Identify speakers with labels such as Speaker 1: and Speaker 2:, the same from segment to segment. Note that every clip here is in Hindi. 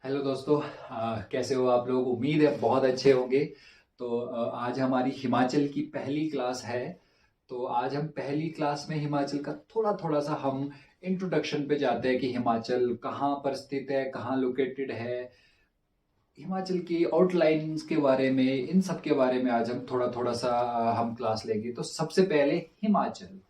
Speaker 1: हेलो दोस्तों। कैसे हो आप लोग? उम्मीद है बहुत अच्छे होंगे। तो आज हमारी हिमाचल की पहली क्लास है। तो आज हम पहली क्लास में हिमाचल का थोड़ा थोड़ा सा हम इंट्रोडक्शन पे जाते हैं कि हिमाचल कहाँ पर स्थित है, कहाँ लोकेटेड है, हिमाचल की आउटलाइंस के बारे में, इन सब के बारे में आज हम थोड़ा थोड़ा सा हम क्लास लेंगे। तो सबसे पहले हिमाचल।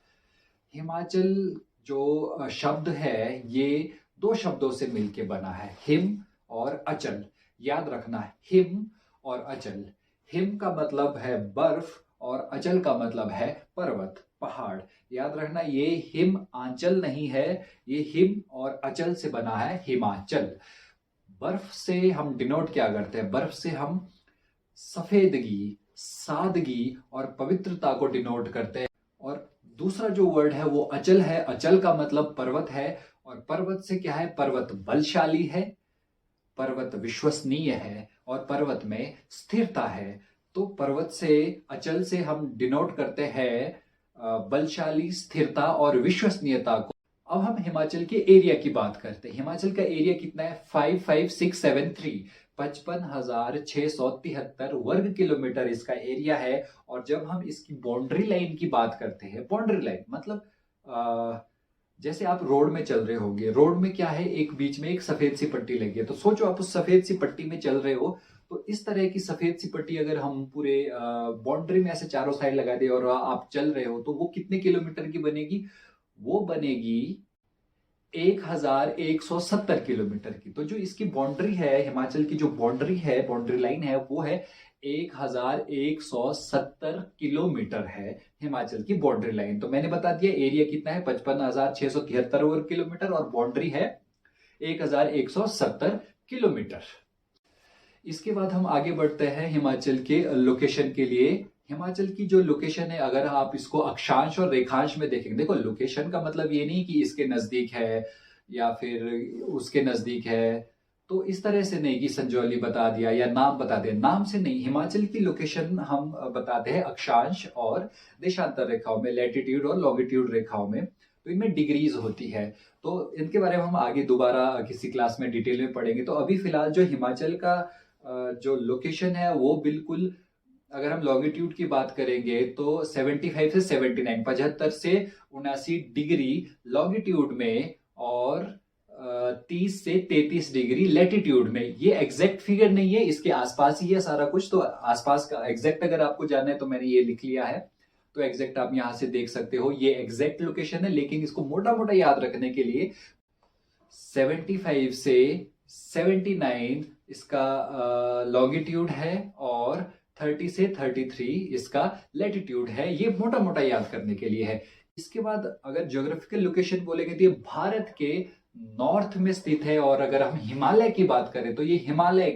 Speaker 1: हिमाचल जो शब्द है ये दो शब्दों से मिलके बना है, हिम और अचल। याद रखना है, हिम और अचल। हिम का मतलब है बर्फ और अचल का मतलब है पर्वत, पहाड़। याद रखना, ये हिम आंचल नहीं है, ये हिम और अचल से बना है हिमाचल। बर्फ से हम डिनोट क्या करते हैं? बर्फ से हम सफेदगी, सादगी और पवित्रता को डिनोट करते हैं। और दूसरा जो वर्ड है वो अचल है। अचल का मतलब पर्वत है। और पर्वत से क्या है? पर्वत बलशाली है, पर्वत विश्वसनीय है और पर्वत में स्थिरता है। तो पर्वत से, अचल से हम डिनोट करते हैं बलशाली, स्थिरता और विश्वसनीयता को। अब हम हिमाचल के एरिया की बात करते हैं। हिमाचल का एरिया कितना है? 55673, 55,673 वर्ग किलोमीटर इसका एरिया है। और जब हम इसकी बाउंड्री लाइन की बात करते हैं, बाउंड्री लाइन मतलब जैसे आप रोड में चल रहे होंगे, रोड में क्या है, एक बीच में एक सफेद सी पट्टी लगी है। तो सोचो आप उस सफेद सी पट्टी में चल रहे हो। तो इस तरह की सफेद सी पट्टी अगर हम पूरे बाउंड्री में ऐसे चारों साइड लगा दे और आप चल रहे हो, तो वो कितने किलोमीटर की बनेगी? वो बनेगी 1170 किलोमीटर की। तो जो इसकी बाउंड्री है, हिमाचल की जो बाउंड्री है, बाउंड्री लाइन है, वो है 1170 किलोमीटर है हिमाचल की बाउंड्री लाइन। तो मैंने बता दिया एरिया कितना है, 55,673 वर्ग किलोमीटर, और बाउंड्री है 1170 किलोमीटर। इसके बाद हम आगे बढ़ते हैं हिमाचल के लोकेशन के लिए। हिमाचल की जो लोकेशन है, अगर आप इसको अक्षांश और रेखांश में देखेंगे, देखो लोकेशन का मतलब ये नहीं कि इसके नजदीक है या फिर उसके नजदीक है। तो इस तरह से नहीं कि संजौली बता दिया या नाम बता दिया, नाम से नहीं। हिमाचल की लोकेशन हम बताते हैं अक्षांश और देशांतर रेखाओं में, लैटिट्यूड और लॉन्गिट्यूड रेखाओं में। तो इनमें डिग्रीज होती है। तो इनके बारे में हम आगे दोबारा किसी क्लास में डिटेल में पढ़ेंगे। तो अभी फिलहाल जो हिमाचल का जो लोकेशन है वो बिल्कुल, अगर हम लॉन्गिट्यूड की बात करेंगे तो 75 से 79, 75 से 79 डिग्री लॉन्गिट्यूड में, और 30 से 33 डिग्री लेटिट्यूड में। ये एग्जैक्ट फिगर नहीं है, इसके आसपास ही है सारा कुछ। तो आसपास का एग्जैक्ट अगर आपको जानना है तो मैंने ये लिख लिया है। तो एग्जैक्ट आप यहां से देख सकते हो, ये एग्जैक्ट लोकेशन है। लेकिन इसको मोटा मोटा याद रखने के लिए 75 से 79 इसका लॉन्गिट्यूड है, और 30 से 33 इसका लेटिट्यूड है। ये मोटा मोटा याद करने के लिए है। इसके बाद अगर ज्योग्राफिकल लोकेशन बोलेंगे तो ये भारत के नॉर्थ में स्थित है। और अगर हम हिमालय की बात करें तो ये हिमालय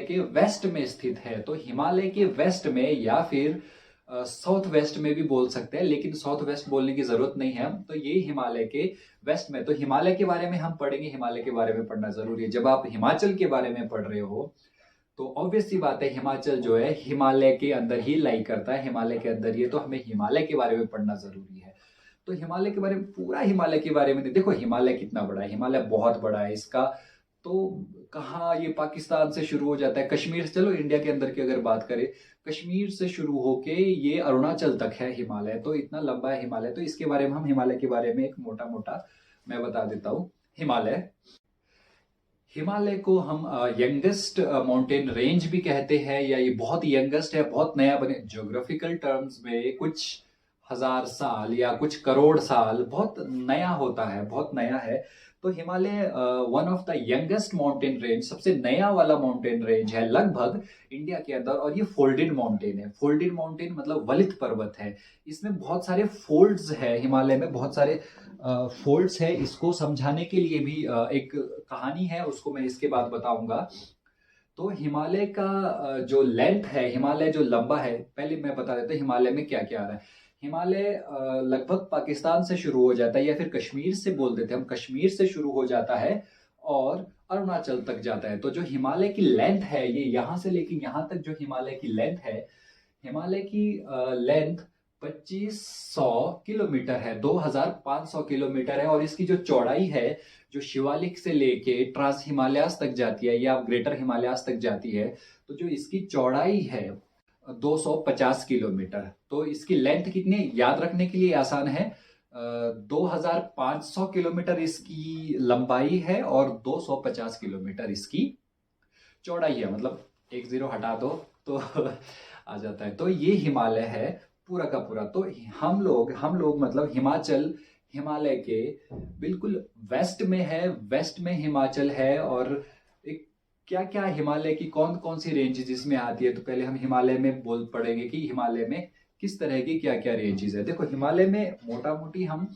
Speaker 1: के वेस्ट में स्थित है। तो हिमालय के वेस्ट में या फिर साउथ वेस्ट में भी बोल सकते हैं, लेकिन साउथ वेस्ट बोलने की जरूरत नहीं है। तो ये हिमालय के वेस्ट में। तो हिमालय के बारे में हम पढ़ेंगे, हिमालय के बारे में पढ़ना जरूरी है। जब आप हिमाचल के बारे में पढ़ रहे हो तो ऑब्वियस सी बात है, हिमाचल जो है हिमालय के अंदर ही लाई करता है, हिमालय के अंदर ही है। तो हमें हिमालय के बारे में पढ़ना जरूरी है। तो हिमालय के बारे में, पूरा हिमालय के बारे में देखो, हिमालय कितना बड़ा है। हिमालय बहुत बड़ा है इसका। तो कहाँ ये पाकिस्तान से शुरू हो जाता है, कश्मीर से, चलो इंडिया के अंदर की अगर बात करें, कश्मीर से शुरू होके ये अरुणाचल तक है हिमालय। तो इतना लंबा है हिमालय। तो इसके बारे में हम, हिमालय के बारे में एक मोटा मोटा मैं बता देता हूँ। हिमालय हिमालय को हम यंगेस्ट माउंटेन रेंज भी कहते हैं, या ये बहुत यंगेस्ट है, बहुत नया बने। ज्योग्राफिकल टर्म्स में कुछ हजार साल या कुछ करोड़ साल बहुत नया होता है, बहुत नया है। तो Himalaya one of the youngest mountain range, सबसे नया वाला माउंटेन रेंज है लगभग इंडिया के अंदर। और ये फोल्डेड माउंटेन है। फोल्डेड माउंटेन मतलब वलित पर्वत है। इसमें बहुत सारे फोल्ड्स है, हिमालय में बहुत सारे फोल्ड्स है। इसको समझाने के लिए भी एक कहानी है, उसको मैं इसके बाद बताऊंगा। तो हिमालय का जो लेंथ है, हिमालय जो लंबा है, पहले मैं बता देता हूँ हिमालय में क्या क्या आ रहा है। हिमालय लगभग पाकिस्तान से शुरू हो जाता है, या फिर कश्मीर से बोल देते हैं हम, कश्मीर से शुरू हो जाता है और अरुणाचल तक जाता है। तो जो हिमालय की लेंथ है, ये यहाँ से लेके यहाँ तक जो हिमालय की लेंथ है, हिमालय की लेंथ 2500 किलोमीटर है, 2500 किलोमीटर है। और इसकी जो चौड़ाई है, जो शिवालिक से लेके ट्रांस हिमालयास तक जाती है या ग्रेटर हिमालयास तक जाती है, तो जो इसकी चौड़ाई है 250 किलोमीटर। तो इसकी लेंथ कितनी है याद रखने के लिए आसान है, 2500 किलोमीटर इसकी लंबाई है और 250 किलोमीटर इसकी चौड़ाई है। मतलब एक जीरो हटा दो तो आ जाता है। तो ये हिमालय है पूरा का पूरा। तो हम लोग मतलब हिमाचल हिमालय के बिल्कुल वेस्ट में है, वेस्ट में हिमाचल है। और एक क्या क्या हिमालय की कौन कौन सी रेंजेस इसमें आती है, तो पहले हम हिमालय में बोल पड़ेंगे कि हिमालय में किस तरह की क्या क्या रेंजेस है। देखो हिमालय में मोटा मोटी हम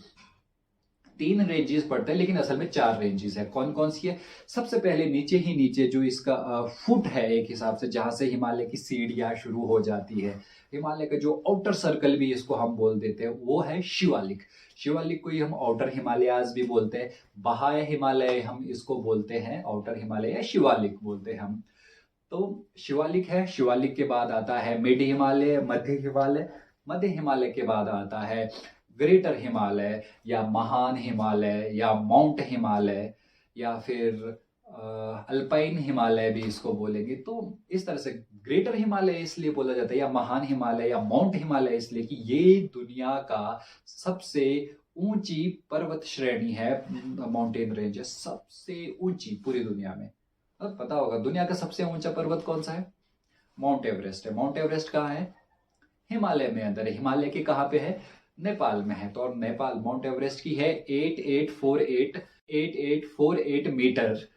Speaker 1: 3 रेंजेस पढ़ते हैं, लेकिन असल में 4 रेंजेस है। कौन कौन सी है? सबसे पहले नीचे ही नीचे जो इसका फुट है एक हिसाब से, जहां से हिमालय की सीढ़ियां शुरू हो जाती है, हिमालय का जो आउटर सर्कल भी इसको हम बोल देते हैं, वो है शिवालिक। शिवालिक को ही हम आउटर हिमालयाज भी बोलते हैं, बाह्य हिमालय हम इसको बोलते हैं, आउटर हिमालय या शिवालिक बोलते हैं हम। तो शिवालिक है, शिवालिक के बाद आता है मिड हिमालय, मध्य हिमालय, मध्य हिमालय के बाद आता है ग्रेटर हिमालय या महान हिमालय या माउंट हिमालय या फिर अल्पाइन हिमालय भी इसको बोलेंगे। तो इस तरह से ग्रेटर हिमालय इसलिए बोला जाता है या महान हिमालय या माउंट हिमालय इसलिए कि ये दुनिया का सबसे ऊंची पर्वत श्रेणी है, माउंटेन रेंज है, सबसे ऊंची पूरी दुनिया में। अब पता होगा दुनिया का सबसे ऊंचा पर्वत कौन सा है? माउंट एवरेस्ट है। माउंट एवरेस्ट कहाँ है? हिमालय में अंदर है। हिमालय के कहाँ पे है? नेपाल में है। तो और नेपाल माउंट एवरेस्ट की है 8848 मीटर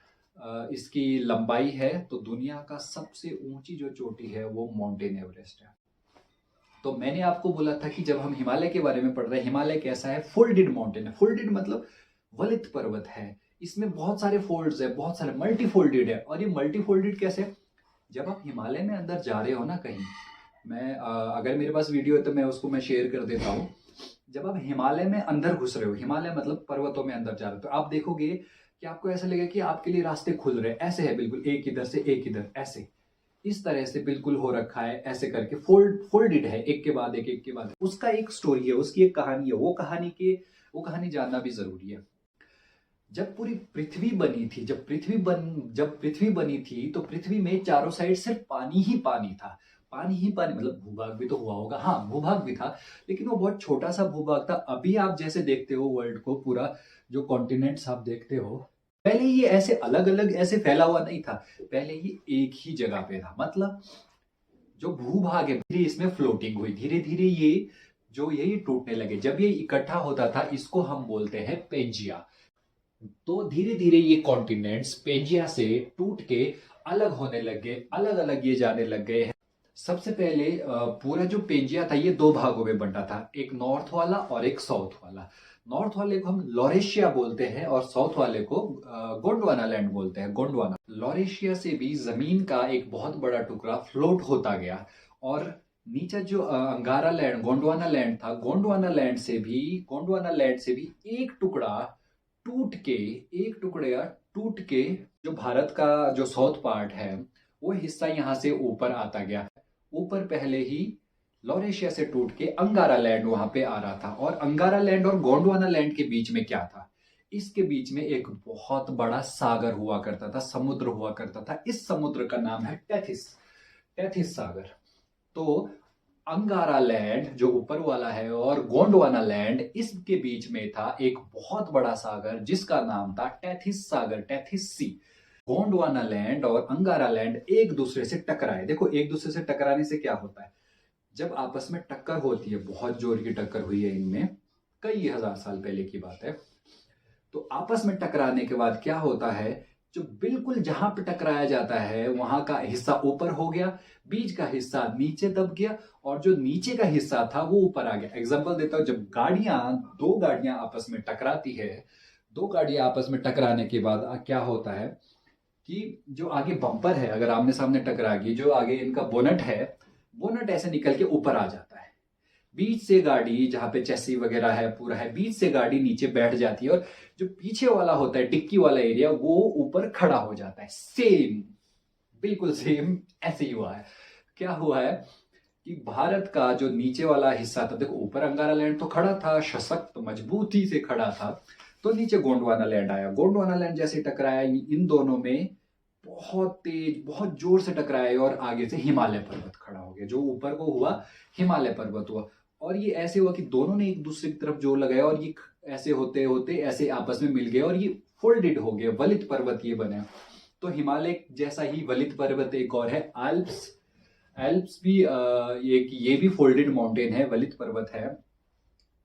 Speaker 1: इसकी लंबाई है। तो दुनिया का सबसे ऊंची जो चोटी है वो माउंटेन एवरेस्ट है। तो मैंने आपको बोला था कि जब हम हिमालय के बारे में पढ़ रहे हैं, हिमालय कैसा है? फोल्डेड माउंटेन है। फोल्डेड मतलब वलित पर्वत है, इसमें बहुत सारे फोल्ड्स है, बहुत सारे मल्टी फोल्डेड है। और ये मल्टी फोल्डेड कैसे? जब आप हिमालय में अंदर जा रहे हो ना कहीं, मैं अगर मेरे पास वीडियो है तो मैं उसको शेयर कर देता हूँ। जब आप हिमालय में अंदर घुस रहे हो, हिमालय मतलब पर्वतों में अंदर जा रहे हो, तो आप देखोगे कि आपको ऐसा लगेगा कि आपके लिए रास्ते खुल रहे हैं। ऐसे है बिल्कुल, एक इधर से एक इधर, ऐसे इस तरह से बिल्कुल हो रखा है, ऐसे करके फोल्डेड है, एक के बाद एक के बाद। उसका एक स्टोरी है, उसकी एक कहानी है। वो कहानी जानना भी जरूरी है। जब पूरी पृथ्वी बनी थी, जब पृथ्वी बनी थी, तो पृथ्वी में चारों साइड सिर्फ पानी ही पानी था। पानी ही पानी, मतलब भूभाग भी तो हुआ होगा, हाँ भूभाग भी था, लेकिन वो बहुत छोटा सा भूभाग था। अभी आप जैसे देखते हो वर्ल्ड को, पूरा जो कॉन्टिनेंट्स आप देखते हो, पहले ये ऐसे अलग अलग ऐसे फैला हुआ नहीं था। पहले ये एक ही जगह पे था। मतलब जो भूभाग है, धीरे इसमें फ्लोटिंग हुई, धीरे धीरे यही टूटने लगे। जब ये इकट्ठा होता था, इसको हम बोलते हैं पेंजिया। तो धीरे धीरे ये कॉन्टिनेंट्स पेंजिया से टूट के अलग होने लगे, अलग अलग ये जाने लग गए हैं। सबसे पहले पूरा जो पेंजिया था ये 2 भागों में बंटा था, एक नॉर्थ वाला और एक साउथ वाला। नॉर्थ वाले को हम लॉरेशिया बोलते हैं और साउथ वाले को गोंडवाना लैंड बोलते हैं, गोंडवाना। लॉरेशिया से भी जमीन का एक बहुत बड़ा टुकड़ा फ्लोट होता गया, और नीचे जो अंगारा लैंड, गोंडवाना लैंड था, गोंडवाना लैंड से भी एक टुकड़ा टूट के जो भारत का जो साउथ पार्ट है, वो हिस्सा यहाँ से ऊपर आता गया। ऊपर पहले ही लॉरेशिया से टूट के अंगारा लैंड वहां पे आ रहा था। और अंगारा लैंड और गोंडवाना लैंड के बीच में क्या था? इसके बीच में एक बहुत बड़ा सागर हुआ करता था, समुद्र हुआ करता था। इस समुद्र का नाम है टेथिस सागर। तो अंगारा लैंड जो ऊपर वाला है और गोंडवाना लैंड, इसके बीच में था एक बहुत बड़ा सागर जिसका नाम था टेथिस सागर, टेथिस सी। गोंडवाना लैंड और अंगारा लैंड एक दूसरे से टकराए। देखो एक दूसरे से टकराने से क्या होता है? जब आपस में टक्कर होती है, बहुत जोर की टक्कर हुई है इनमें, कई हजार साल पहले की बात है, तो आपस में टकराने के बाद क्या होता है, जो बिल्कुल जहां पे टकराया जाता है वहां का हिस्सा ऊपर हो गया, बीच का हिस्सा नीचे दब गया, और जो नीचे का हिस्सा था वो ऊपर आ गया। एग्जांपल देता हूं, जब दो गाड़ियां आपस में टकराती है, 2 गाड़ियां आपस में टकराने के बाद क्या होता है कि जो आगे बम्पर है, अगर आमने सामने टकरा गई, जो आगे इनका बोनट है, बोनट ऐसे निकल के ऊपर आ जाता है। बीच से गाड़ी, जहां पे चेसी वगैरह है पूरा है, बीच से गाड़ी नीचे बैठ जाती है, और जो पीछे वाला होता है डिक्की वाला एरिया, वो ऊपर खड़ा हो जाता है। सेम, बिल्कुल सेम ऐसे ही हुआ है। क्या हुआ है कि भारत का जो नीचे वाला हिस्सा था, देखो ऊपर अंगारा लैंड तो खड़ा था, सशक्त मजबूती से खड़ा था, तो नीचे गोंडवाना लैंड आया। गोंडवाना लैंड जैसे टकराया, इन दोनों में बहुत तेज, बहुत जोर से टकराया और आगे से हिमालय पर्वत खड़ा हो गया। जो ऊपर को हुआ हिमालय पर्वत हुआ, और ये ऐसे हुआ कि दोनों ने एक दूसरे की तरफ जोर लगाया और ये ऐसे होते होते ऐसे आपस में मिल गए और ये फोल्डेड हो गया, वलित पर्वत ये बने। तो हिमालय जैसा ही वलित पर्वत एक और है एल्प्स। एल्प्स भी ये भी फोल्डेड माउंटेन है, वलित पर्वत है।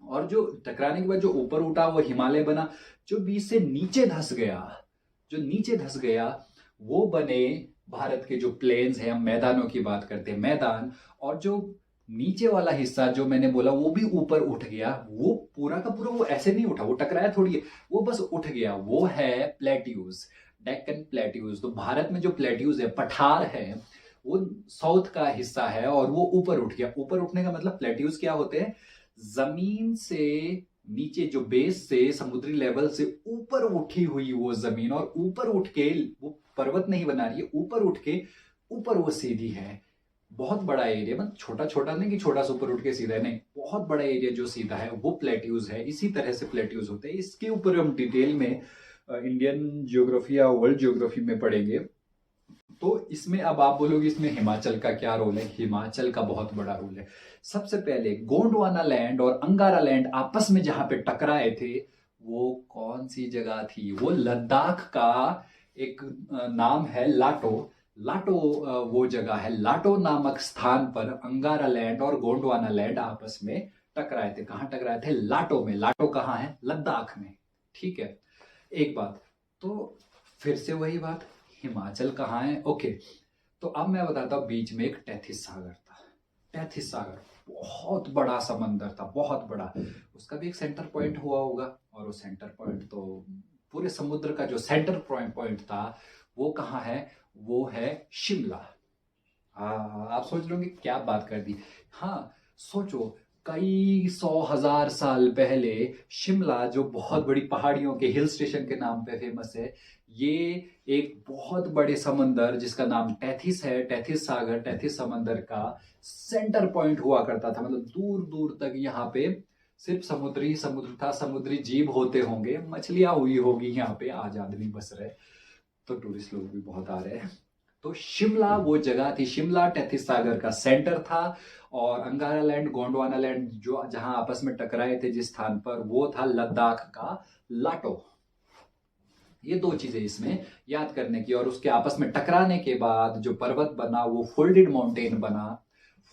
Speaker 1: और जो टकराने के बाद जो ऊपर उठा वो हिमालय बना। जो बीच से नीचे धस गया, जो नीचे धस गया वो बने भारत के जो प्लेन्स हैं, हम मैदानों की बात करते हैं, मैदान। और जो नीचे वाला हिस्सा जो मैंने बोला वो भी ऊपर उठ गया, वो पूरा का पूरा वो ऐसे नहीं उठा, वो टकराया थोड़ी है, वो बस उठ गया, वो है प्लेट्यूज, डेक्कन प्लेट्यूज। तो भारत में जो प्लेट्यूज है, पठार है, वो साउथ का हिस्सा है और वो ऊपर उठ गया। ऊपर उठने का मतलब प्लेट्यूज क्या होते हैं, जमीन से नीचे, जो बेस से समुद्री लेवल से ऊपर उठी हुई वो जमीन, और ऊपर उठ के वो पर्वत नहीं बना रही है, ऊपर उठ के ऊपर वो सीधी है। बहुत बड़ा एरिया, मतलब छोटा छोटा नहीं कि छोटा सा ऊपर उठ के सीधा है, नहीं, बहुत बड़ा एरिया जो सीधा है वो प्लेट्यूज है। इसी तरह से प्लेट्यूज होते हैं। इसके ऊपर हम डिटेल में इंडियन ज्योग्राफी या वर्ल्ड ज्योग्राफी में पढ़ेंगे। तो इसमें अब आप बोलोगे इसमें हिमाचल का क्या रोल है। हिमाचल का बहुत बड़ा रोल है। सबसे पहले गोंडवाना लैंड और अंगारा लैंड आपस में जहां पे टकराए थे, वो कौन सी जगह थी, वो लद्दाख का एक नाम है लाटो। लाटो वो जगह है। लाटो नामक स्थान पर अंगारा लैंड और गोंडवाना लैंड आपस में टकराए थे। कहां टकराए थे, लाटो में। लाटो कहां है, लद्दाख में। ठीक है, एक बात। तो फिर से वही बात, हिमाचल कहाँ है। ओके, तो अब मैं बताता हूँ, बीच में एक टेथिस सागर था। टेथिस सागर बहुत बड़ा समंदर था, बहुत बड़ा। उसका भी एक सेंटर पॉइंट हुआ होगा, और वो सेंटर पॉइंट तो पूरे समुद्र का जो सेंटर पॉइंट था वो कहाँ है, वो है शिमला। आप सोच लोगे क्या बात कर दी। हाँ, सोचो, कई 100,000 साल पहले शिमला, जो बहुत बड़ी पहाड़ियों के हिल स्टेशन के नाम पे फेमस है, ये एक बहुत बड़े समंदर जिसका नाम टेथिस है, टेथिस सागर, टेथिस समंदर का सेंटर पॉइंट हुआ करता था। मतलब दूर दूर तक यहाँ पे सिर्फ समुद्री समुद्र था, समुद्री जीव होते होंगे, मछलियां हुई होगी यहाँ पे, आज आदमी बस रहे, तो टूरिस्ट लोग भी बहुत आ रहे हैं। तो शिमला वो जगह थी, शिमला टेथिस सागर का सेंटर था। और अंगारा लैंड, गोंडवाना लैंड जो जहां आपस में टकराए थे जिस स्थान पर, वो था लद्दाख का लाटो। ये दो चीजें इसमें याद करने की। और उसके आपस में टकराने के बाद जो पर्वत बना वो फोल्डेड माउंटेन बना।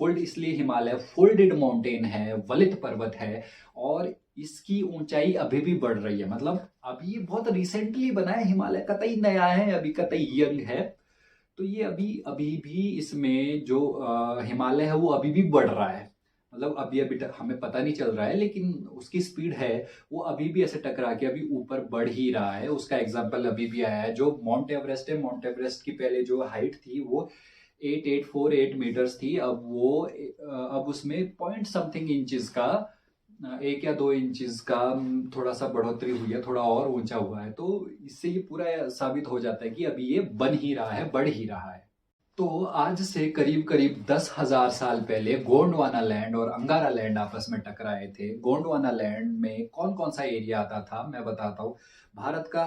Speaker 1: फोल्ड इसलिए हिमालय फोल्डेड माउंटेन है, वलित पर्वत है, और इसकी ऊंचाई अभी भी बढ़ रही है। मतलब अभी ये बहुत रिसेंटली बना है, हिमालय कतई नया है, अभी कतई यंग है। तो ये अभी अभी भी इसमें जो हिमालय है वो अभी भी बढ़ रहा है। मतलब अभी अभी तक हमें पता नहीं चल रहा है, लेकिन उसकी स्पीड है, वो अभी भी ऐसे टकरा के अभी ऊपर बढ़ ही रहा है। उसका एग्जाम्पल अभी भी आया है, जो माउंट एवरेस्ट है, माउंट एवरेस्ट की पहले जो हाइट थी वो 8848 मीटर्स थी। अब वो अब उसमें पॉइंट समथिंग इंचज का, 1 या 2 इंचज का थोड़ा सा बढ़ोतरी हुई है, थोड़ा और ऊंचा हुआ है। तो इससे ये पूरा साबित हो जाता है कि अभी ये बन ही रहा है, बढ़ ही रहा है। तो आज से करीब करीब 10,000 साल पहले गोंडवाना लैंड और अंगारा लैंड आपस में टकराए थे। गोंडवाना लैंड में कौन कौन सा एरिया आता था मैं बताता हूँ। भारत का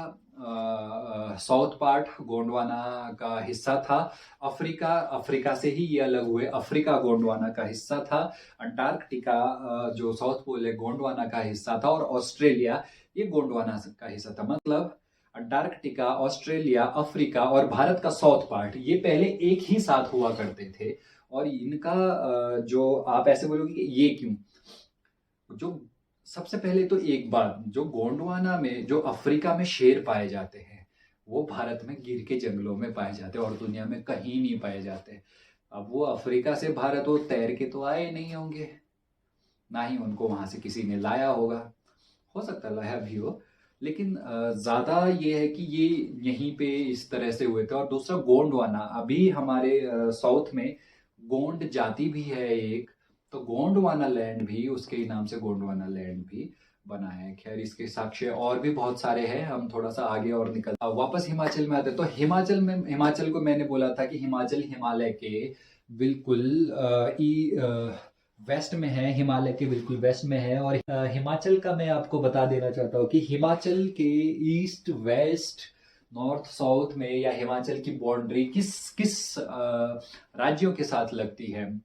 Speaker 1: साउथ पार्ट गोंडवाना का हिस्सा था। अफ्रीका, अफ्रीका से ही ये अलग हुए, अफ्रीका गोंडवाना का हिस्सा था। अंटार्कटिका जो साउथ पोल है गोंडवाना का हिस्सा था। और ऑस्ट्रेलिया ये गोंडवाना का हिस्सा था। मतलब अंटार्कटिका, ऑस्ट्रेलिया, अफ्रीका और भारत का साउथ पार्ट, ये पहले एक ही साथ हुआ करते थे। और इनका जो आप ऐसे बोलोगे कि ये क्यों, जो सबसे पहले तो एक बात, जो गोंडवाना में जो अफ्रीका में शेर पाए जाते हैं वो भारत में गिर के जंगलों में पाए जाते हैं और दुनिया में कहीं नहीं पाए जाते। अब वो अफ्रीका से भारत वो तैर के तो आए नहीं होंगे, ना ही उनको वहां से किसी ने लाया होगा, हो सकता है लाया भी हो, लेकिन ज्यादा ये है कि ये यहीं पे इस तरह से हुए थे। और दूसरा गोंडवाना, अभी हमारे साउथ में गोंड जाति भी है एक, तो गोंडवाना लैंड भी उसके ही नाम से गोंडवाना लैंड भी बना है। खैर इसके साक्ष्य और भी बहुत सारे हैं, हम थोड़ा सा आगे और निकल वापस हिमाचल में आते। तो हिमाचल में, हिमाचल को मैंने बोला था कि हिमाचल हिमालय के बिल्कुल वेस्ट में है, हिमालय के बिल्कुल वेस्ट में है। और हिमाचल का मैं आपको बता देना चाहता हूँ कि हिमाचल के ईस्ट वेस्ट नॉर्थ साउथ में या हिमाचल की बाउंड्री किस किस राज्यों के साथ लगती है।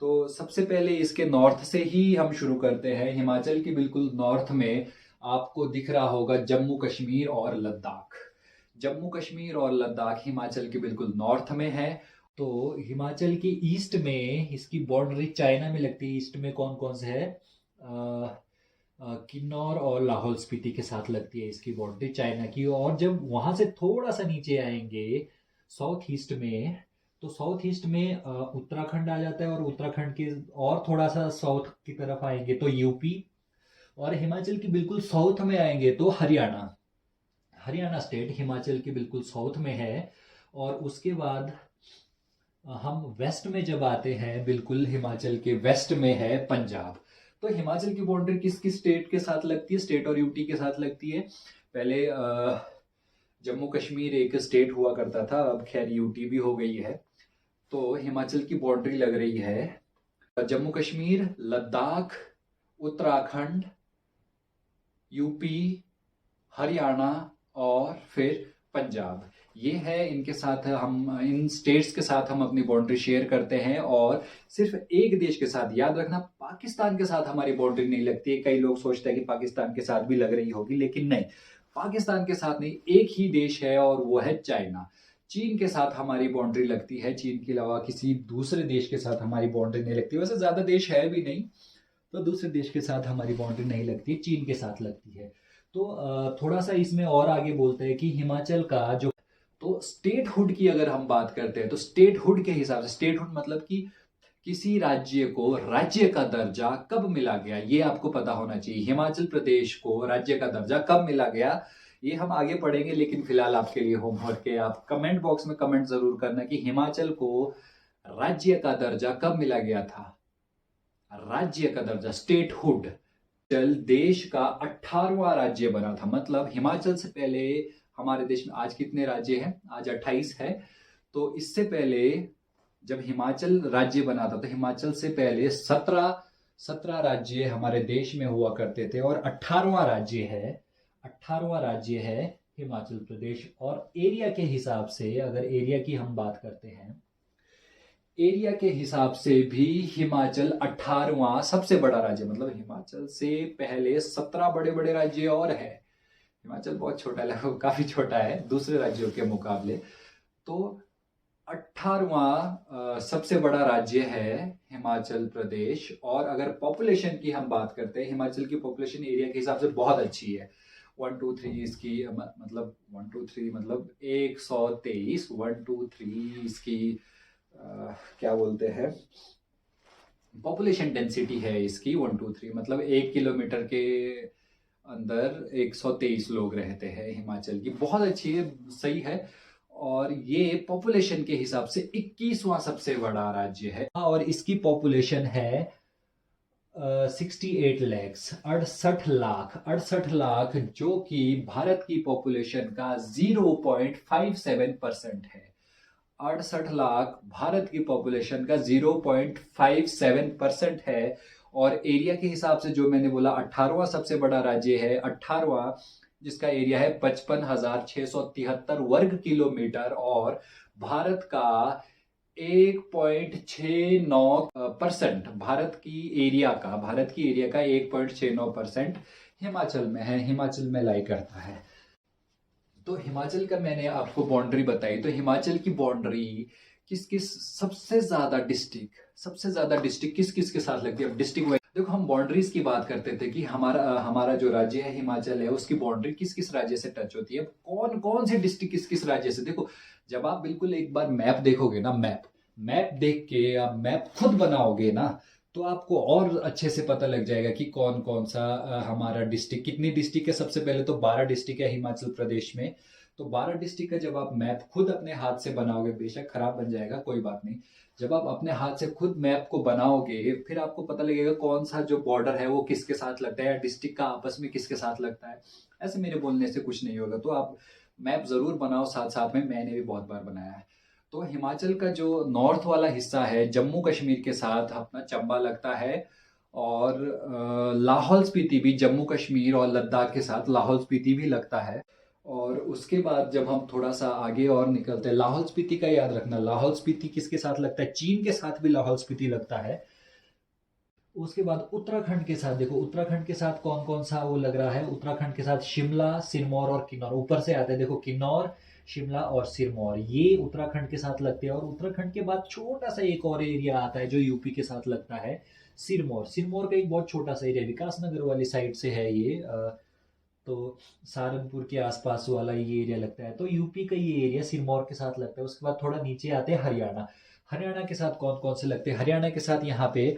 Speaker 1: तो सबसे पहले इसके नॉर्थ से ही हम शुरू करते हैं। हिमाचल के बिल्कुल नॉर्थ में आपको दिख रहा होगा जम्मू कश्मीर और लद्दाख। जम्मू कश्मीर और लद्दाख हिमाचल के बिल्कुल नॉर्थ में है। तो हिमाचल के ईस्ट में इसकी बॉर्डर चाइना में लगती है। ईस्ट में कौन कौन से है? किन्नौर और लाहौल स्पीति के साथ लगती है इसकी बॉर्डर चाइना की। और जब वहां से थोड़ा सा नीचे आएंगे साउथ ईस्ट में, तो साउथ ईस्ट में उत्तराखंड आ जाता है। और उत्तराखंड के और थोड़ा सा साउथ की तरफ आएंगे तो यूपी। और हिमाचल की बिल्कुल साउथ में आएंगे तो हरियाणा। हरियाणा स्टेट हिमाचल के बिल्कुल साउथ में है। और उसके बाद हम वेस्ट में जब आते हैं, बिल्कुल हिमाचल के वेस्ट में है पंजाब। तो हिमाचल की बाउंड्री किस किस स्टेट के साथ लगती है? स्टेट और यूटी के साथ लगती है। पहले जम्मू कश्मीर एक स्टेट हुआ करता था, अब खैर यूटी भी हो गई है। तो हिमाचल की बाउंड्री लग रही है जम्मू कश्मीर, लद्दाख, उत्तराखंड, यूपी, हरियाणा और फिर पंजाब। ये है, इनके साथ हम, इन स्टेट्स के साथ हम अपनी बाउंड्री शेयर करते हैं। और सिर्फ एक देश के साथ, याद रखना, पाकिस्तान के साथ हमारी बाउंड्री नहीं लगती है। कई लोग सोचते हैं कि पाकिस्तान के साथ भी लग रही होगी, लेकिन नहीं, पाकिस्तान के साथ नहीं। एक ही देश है और वो है चाइना। चीन के साथ हमारी बाउंड्री लगती है। चीन के अलावा किसी दूसरे देश के साथ हमारी बाउंड्री नहीं लगती। वैसे ज्यादा देश है भी नहीं, तो दूसरे देश के साथ हमारी बाउंड्री नहीं लगती, चीन के साथ लगती है। तो थोड़ा सा इसमें और आगे बोलते हैं कि हिमाचल का जो, तो स्टेटहुड की अगर हम बात करते हैं तो स्टेटहुड के हिसाब से, स्टेटहुड मतलब कि किसी राज्य को राज्य का दर्जा कब मिला गया, ये आपको पता होना चाहिए। हिमाचल प्रदेश को राज्य का दर्जा कब मिला गया, ये हम आगे पढ़ेंगे। लेकिन फिलहाल आपके लिए होमवर्क है, आप कमेंट बॉक्स में कमेंट जरूर करना कि हिमाचल को राज्य का दर्जा कब मिला गया था। राज्य का दर्जा, स्टेटहुड। देश का 18वां राज्य बना था। मतलब हिमाचल से पहले हमारे देश में आज कितने राज्य हैं? आज 28 है। तो इससे पहले जब हिमाचल राज्य बना था, तो हिमाचल से पहले 17 राज्य हमारे देश में हुआ करते थे। और 18वां राज्य है हिमाचल प्रदेश। और एरिया के हिसाब से, अगर एरिया की हम बात करते हैं, एरिया के हिसाब से भी हिमाचल 18वां सबसे बड़ा राज्य। मतलब हिमाचल से पहले 17 बड़े बड़े राज्य और है। हिमाचल बहुत छोटा, लगभग काफी छोटा है दूसरे राज्यों के मुकाबले। तो 18वां सबसे बड़ा राज्य है हिमाचल प्रदेश। और अगर पॉपुलेशन की हम बात करते हैं, हिमाचल की पॉपुलेशन एरिया के हिसाब से बहुत अच्छी है। 1 2 3 इसकी मतलब 1 2 3 मतलब 123, 1 2 3 इसकी क्या बोलते हैं, पॉपुलेशन डेंसिटी है इसकी 1 2 3। मतलब 1 किलोमीटर के अंदर 123 लोग रहते हैं हिमाचल की। बहुत अच्छी है, सही है। और ये पॉपुलेशन के हिसाब से 21वां सबसे बड़ा राज्य है। और इसकी पॉपुलेशन है 68 लैक्स, 68 लाख, जो कि भारत की पॉपुलेशन का 0.57% है। 68 लाख भारत की पॉपुलेशन का 0.57% है। और एरिया के हिसाब से जो मैंने बोला 18वां सबसे बड़ा राज्य है, 18वां, जिसका एरिया है 55,673 वर्ग किलोमीटर। और भारत का 1.69%, भारत की एरिया का 1.69% हिमाचल में है, हिमाचल में लाई करता है। तो हिमाचल का मैंने आपको बाउंड्री बताई। तो हिमाचल की बाउंड्री किस किस, सबसे ज्यादा डिस्ट्रिक्ट किस किस के साथ लगती है? अब डिस्ट्रिक्ट वाइज देखो, हम बाउंड्रीज की बात करते थे कि हमारा जो राज्य है हिमाचल है, उसकी बाउंड्री किस किस राज्य से टच होती है। कौन कौन से डिस्ट्रिक्ट किस किस राज्य से, देखो जब आप बिल्कुल एक बार मैप देखोगे ना, मैप देख के आप मैप खुद बनाओगे ना, तो आपको और अच्छे से पता लग जाएगा कि कौन कौन सा हमारा डिस्ट्रिक्ट, कितनी डिस्ट्रिक्ट है। सबसे पहले तो 12 डिस्ट्रिक्ट है हिमाचल प्रदेश में। तो 12 डिस्ट्रिक्ट का जब आप मैप खुद अपने हाथ से बनाओगे, बेशक खराब बन जाएगा, कोई बात नहीं। जब आप अपने हाथ से खुद मैप को बनाओगे, फिर आपको पता लगेगा कौन सा जो बॉर्डर है वो किसके साथ लगता है, या डिस्ट्रिक्ट का आपस में किसके साथ लगता है। ऐसे मेरे बोलने से कुछ नहीं होगा, तो आप मैप जरूर बनाओ साथ साथ में। मैंने भी बहुत बार बनाया है। तो हिमाचल का जो नॉर्थ वाला हिस्सा है जम्मू कश्मीर के साथ अपना चंबा लगता है, और लाहौल स्पीति भी जम्मू कश्मीर और लद्दाख के साथ लाहौल स्पीति भी लगता है। और उसके बाद जब हम थोड़ा सा आगे और निकलते हैं, लाहौल स्पीति का याद रखना, लाहौल स्पीति किसके साथ लगता है? चीन के साथ भी लाहौल स्पीति लगता है। उसके बाद उत्तराखंड के साथ देखो, उत्तराखंड के साथ कौन कौन सा वो लग रहा है? उत्तराखंड के साथ शिमला, सिरमौर और किन्नौर ऊपर से आते हैं, देखो किन्नौर, शिमला और सिरमौर, ये उत्तराखंड के साथ लगते हैं। और उत्तराखंड के बाद छोटा सा एक और एरिया आता है जो यूपी के साथ लगता है, सिरमौर। सिरमौर का एक बहुत छोटा सा एरिया विकासनगर वाली साइड से है ये, तो सहारनपुर के आसपास वाला ये एरिया लगता है। तो यूपी का ये एरिया सिरमौर के साथ लगता है। उसके बाद थोड़ा नीचे आते हैं हरियाणा। हरियाणा के साथ कौन कौन से लगते हैं? हरियाणा के साथ यहाँ पे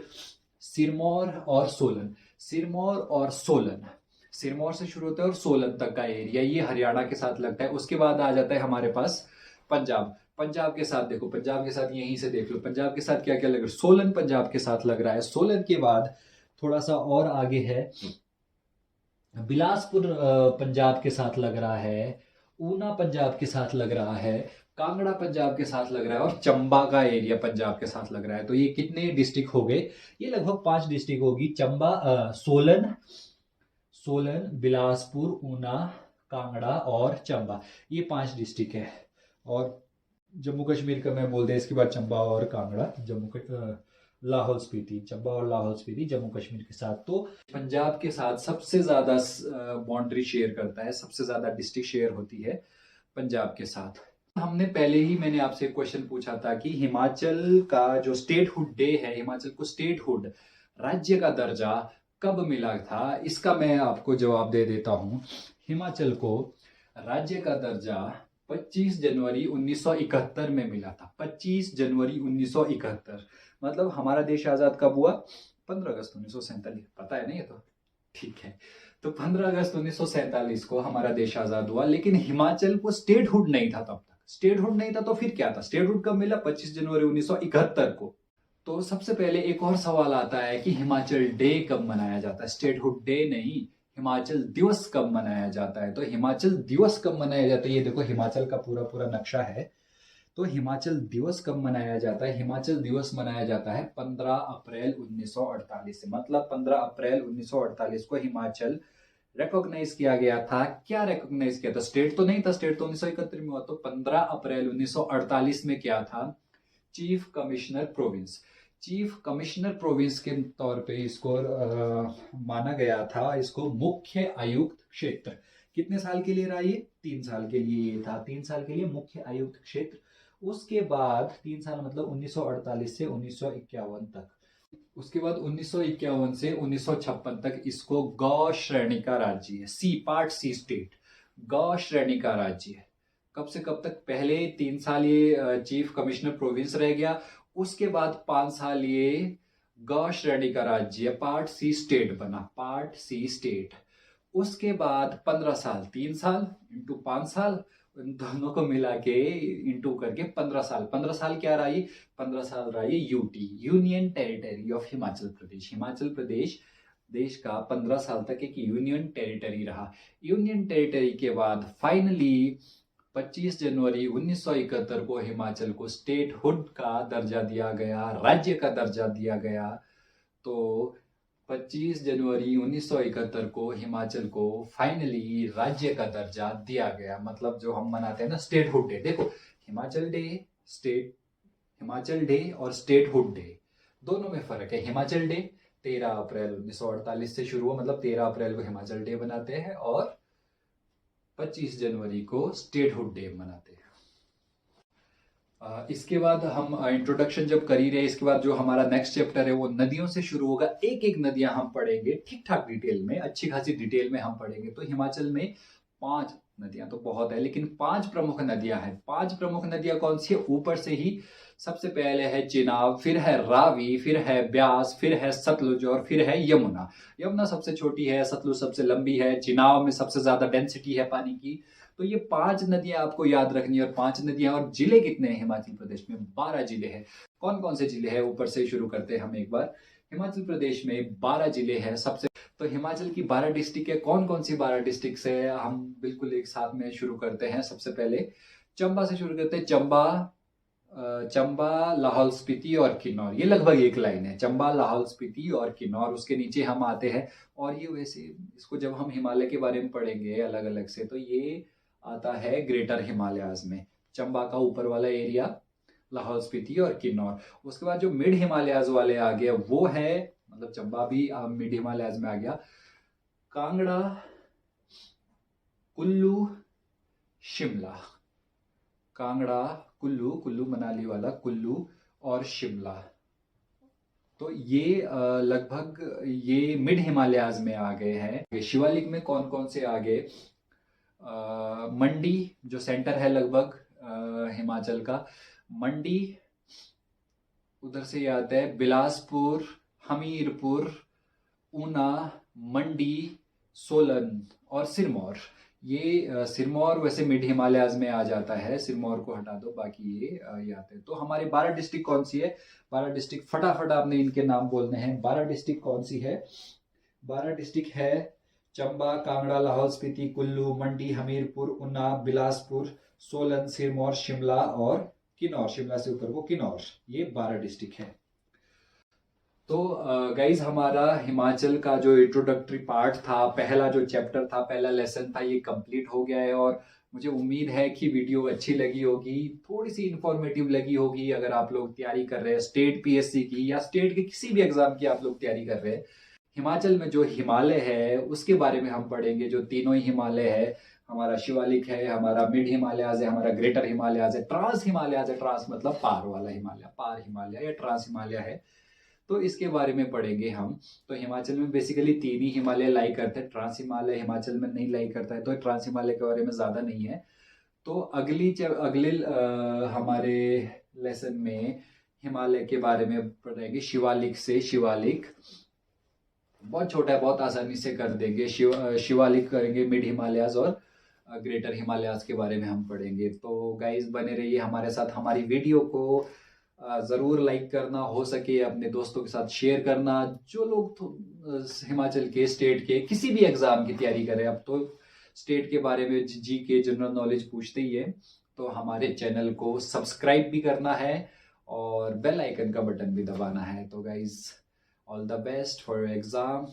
Speaker 1: सिरमौर और सोलन, सिरमौर और सोलन, सिरमौर से शुरू होता है और सोलन तक का एरिया ये हरियाणा के साथ लगता है। उसके बाद आ जाता है हमारे पास पंजाब। पंजाब के साथ देखो, पंजाब के साथ यहीं से देख लो, पंजाब के साथ क्या क्या लग रहा है? सोलन पंजाब के साथ लग रहा है। सोलन के बाद थोड़ा सा और आगे है बिलासपुर, पंजाब के साथ लग रहा है। ऊना पंजाब के साथ लग रहा है। कांगड़ा पंजाब के साथ लग रहा है। और चंबा का एरिया पंजाब के साथ लग रहा है। तो ये कितने डिस्ट्रिक्ट हो गए? ये लगभग 5 डिस्ट्रिक्ट होगी। चंबा, सोलन, सोलन, बिलासपुर, ऊना, कांगड़ा और चंबा, ये 5 डिस्ट्रिक्ट है। और जम्मू कश्मीर का मैं बोल दिया, इसके बाद चंबा और कांगड़ा, लाहौल स्पीति, चंबा और लाहौल स्पीति जम्मू कश्मीर के साथ। तो पंजाब के साथ सबसे ज्यादा बाउंड्री शेयर करता है, सबसे ज्यादा डिस्ट्रिक्ट शेयर होती है पंजाब के साथ। हमने पहले ही मैंने आपसे क्वेश्चन पूछा था कि हिमाचल का जो स्टेटहुड डे है, हिमाचल को स्टेटहुड, राज्य का दर्जा कब मिला था? इसका मैं आपको जवाब दे देता हूं। हिमाचल को राज्य का दर्जा 25 जनवरी 1971 में मिला था। 25 जनवरी 1971, मतलब हमारा देश आजाद कब हुआ? 15 अगस्त 1947। पता है ना ये तो? ठीक है, तो 15 अगस्त 1947 को हमारा देश आजाद हुआ। लेकिन हिमाचल को स्टेटहुड नहीं था तब तक। स्टेटहुड नहीं था तो फिर क्या था? स्टेटहुड कब मिला? 25 जनवरी 1971 को। तो सबसे पहले एक और सवाल आता है कि हिमाचल डे कब मनाया जाता है? स्टेटहुड डे नहीं, हिमाचल दिवस कब मनाया जाता है? तो हिमाचल दिवस कब मनाया जाता है? ये देखो हिमाचल का पूरा पूरा नक्शा है। तो हिमाचल दिवस कब मनाया जाता है? हिमाचल दिवस मनाया जाता है 15 अप्रैल 1948 से। मतलब 15 अप्रैल 1948 को हिमाचल रिकॉग्नाइज किया गया था। क्या रिकॉग्नाइज किया था? स्टेट तो नहीं था, स्टेट तो 1971 में हुआ। तो 15 अप्रैल 1948 में क्या था? Chief commissioner province. Chief commissioner province के तौर पे इसको माना गया था, इसको मुख्य आयुक्त क्षेत्र। कितने साल के लिए रहा ये? 3 साल के लिए ये था, 3 साल के लिए मुख्य आयुक्त क्षेत्र। उसके बाद 3 साल मतलब 1948 से 1951 तक। उसके बाद 1951 से 1956 तक इसको गौ श्रेणी का राज्य है, सी पार्ट सी स्टेट, गौ श्रेणी का राज्य है। कब से कब तक? पहले 3 साल ये चीफ कमिश्नर प्रोविंस रह गया। उसके बाद 5 साल ये गौ श्रेणी का राज्य, पार्ट सी स्टेट बना, पार्ट सी स्टेट। उसके बाद 15 साल, 3 साल इंटू 5 साल, उन दोनों को मिला के इंटू करके 15 साल। 15 साल क्या रहा ये? 15 साल रहा ये UT, union territory of Himachal Pradesh. Himachal Pradesh देश का 15 साल तक एक यूनियन टेरिटरी रहा। यूनियन टेरिटरी के बाद फाइनली 25 जनवरी 1971 को हिमाचल को स्टेटहुड का दर्जा दिया गया, राज्य का दर्जा दिया गया। तो 25 जनवरी 1971 को हिमाचल को फाइनली राज्य का दर्जा दिया गया। मतलब जो हम मनाते हैं ना स्टेटहुड डे, देखो हिमाचल डे, हिमाचल डे और स्टेटहुड डे दोनों में फर्क है। हिमाचल डे 13 अप्रैल 1948 से शुरू हुआ, मतलब 13 अप्रैल को हिमाचल डे मनाते हैं, और 25 जनवरी को स्टेटहुड डे मनाते हैं। इसके बाद हम इंट्रोडक्शन जब कर ही रहे, इसके बाद जो हमारा नेक्स्ट चैप्टर है वो नदियों से शुरू होगा। एक एक नदियां हम पढ़ेंगे ठीक ठाक डिटेल में, अच्छी खासी डिटेल में हम पढ़ेंगे। तो हिमाचल में 5 नदियां तो बहुत है, लेकिन 5 प्रमुख नदियां हैं। 5 प्रमुख नदियां कौन सी है? ऊपर से ही सबसे पहले है चिनाब, फिर है रावी, फिर है ब्यास, फिर है सतलुज और फिर है यमुना। यमुना सबसे छोटी है, सतलुज सबसे लंबी है, चिनाब में सबसे ज्यादा डेंसिटी है पानी की। तो ये 5 नदियां आपको याद रखनी है। और 5 नदियां, और जिले कितने हैं हिमाचल प्रदेश में? 12 जिले हैं। कौन कौन से जिले हैं? ऊपर से शुरू करते हैं हम एक बार। हिमाचल प्रदेश में 12 जिले हैं। सबसे तो हिमाचल की 12 डिस्ट्रिक्ट है। कौन कौन सी 12 डिस्ट्रिक्ट है? हम बिल्कुल एक साथ में शुरू करते हैं। सबसे पहले चंबा से शुरू करते हैं। चंबा चंबा, लाहौल स्पीति और किन्नौर, ये लगभग एक लाइन है, चंबा, लाहौल स्पीति और किन्नौर। उसके नीचे हम आते हैं, और ये वैसे इसको जब हम हिमालय के बारे में पढ़ेंगे अलग अलग से, तो ये आता है ग्रेटर हिमालयाज में। चंबा का ऊपर वाला एरिया, लाहौल स्पीति और किन्नौर। उसके बाद जो मिड हिमालयाज वाले आ गए वो है, मतलब चंबा भी मिड हिमालयाज में आ गया, कांगड़ा, कुल्लू, शिमला। कांगड़ा, कुल्लू, कुल्लू मनाली वाला कुल्लू, और शिमला। तो ये लगभग ये मिड हिमालयाज में आ गए हैं। शिवालिक में कौन कौन से आ गए? मंडी जो सेंटर है लगभग हिमाचल का, मंडी, उधर से ये आता है बिलासपुर, हमीरपुर, ऊना, मंडी, सोलन और सिरमौर। ये सिरमौर वैसे मिड हिमालयाज में आ जाता है, सिरमौर को हटा दो, बाकी ये आते हैं। तो हमारे 12 डिस्ट्रिक्ट कौन सी है? 12 डिस्ट्रिक्ट फटाफट आपने इनके नाम बोलने हैं। 12 डिस्ट्रिक्ट कौन सी है? 12 डिस्ट्रिक्ट है चंबा, कांगड़ा, लाहौल स्पीति, कुल्लू, मंडी, हमीरपुर, ऊना, बिलासपुर, सोलन, सिरमौर, शिमला और किन्नौर। शिमला से ऊपर को किन्नौर। ये 12 डिस्ट्रिक्ट है। तो गाइज हमारा हिमाचल का जो इंट्रोडक्टरी पार्ट था, पहला जो चैप्टर था, पहला लेसन था, ये कंप्लीट हो गया है। और मुझे उम्मीद है कि वीडियो अच्छी लगी होगी, थोड़ी सी इंफॉर्मेटिव लगी होगी। अगर आप लोग तैयारी कर रहे हैं स्टेट पीएससी की या स्टेट के किसी भी एग्जाम की आप लोग तैयारी कर रहे हैं, हिमाचल में जो हिमालय है उसके बारे में हम पढ़ेंगे। जो तीनों ही हिमालय है, हमारा शिवालिक है, हमारा मिड हिमालयाज है, हमारा ग्रेटर हिमालयाज है, ट्रांस हिमालयाज है। ट्रांस मतलब पार वाला हिमालय, पार हिमालय या ट्रांस हिमालय है, तो इसके बारे में पढ़ेंगे हम। तो हिमाचल में बेसिकली 3 ही हिमालय लाई करते हैं, ट्रांस हिमालय हिमाचल में नहीं लाई करता है, तो ट्रांस हिमालय के बारे में ज्यादा नहीं है। तो अगले हमारे लेसन में हिमालय के बारे में पढ़ेंगे, शिवालिक से। शिवालिक बहुत छोटा है, बहुत आसानी से कर देंगे। शिवालिक करेंगे, मिड हिमालयाज और ग्रेटर हिमालयाज के बारे में हम पढ़ेंगे। तो गाइज बने रहिए हमारे साथ। हमारी वीडियो को ज़रूर लाइक करना, हो सके अपने दोस्तों के साथ शेयर करना। जो लोग हिमाचल के, स्टेट के किसी भी एग्जाम की तैयारी करें, अब तो स्टेट के बारे में जी के जनरल नॉलेज पूछते ही है, तो हमारे चैनल को सब्सक्राइब भी करना है और बेल आइकन का बटन भी दबाना है। तो guys all the best for your exam.